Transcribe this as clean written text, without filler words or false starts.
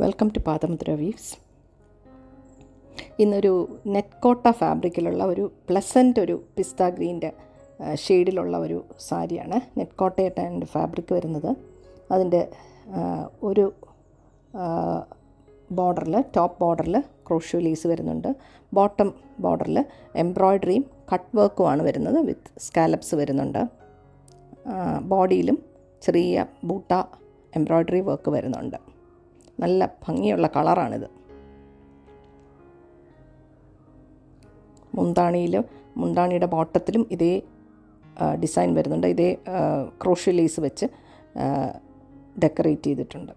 Welcome to Padamudra weaves. ഇന്നൊരു net Kota ഫാബ്രിക്കിലുള്ള ഒരു പ്ലസൻ്റ് ഒരു പിസ്ത ഗ്രീൻ്റെ ഷെയ്ഡിലുള്ള ഒരു സാരിയാണ്. നെറ്റ് കോട്ടയായിട്ട് ഫാബ്രിക് വരുന്നത്. അതിൻ്റെ ഒരു ബോർഡറിൽ, ടോപ്പ് ബോർഡറിൽ ക്രോഷ്യോ ലേസ് വരുന്നുണ്ട്. ബോട്ടം ബോർഡറിൽ എംബ്രോയ്ഡറിയും കട്ട് വർക്കുമാണ് വരുന്നത്. വിത്ത് സ്കാലപ്സ് വരുന്നുണ്ട്. ബോഡിയിലും ചെറിയ ബൂട്ട എംബ്രോയ്ഡറി വർക്ക് വരുന്നുണ്ട്. നല്ല ഭംഗിയുള്ള കളറാണിത്. മുന്താണിയുടെ ബോട്ടത്തിലും ഇതേ ഡിസൈൻ വരുന്നുണ്ട്. ഇതേ ക്രോഷ്യോ ലേസ് വെച്ച് ഡെക്കറേറ്റ് ചെയ്തിട്ടുണ്ട്.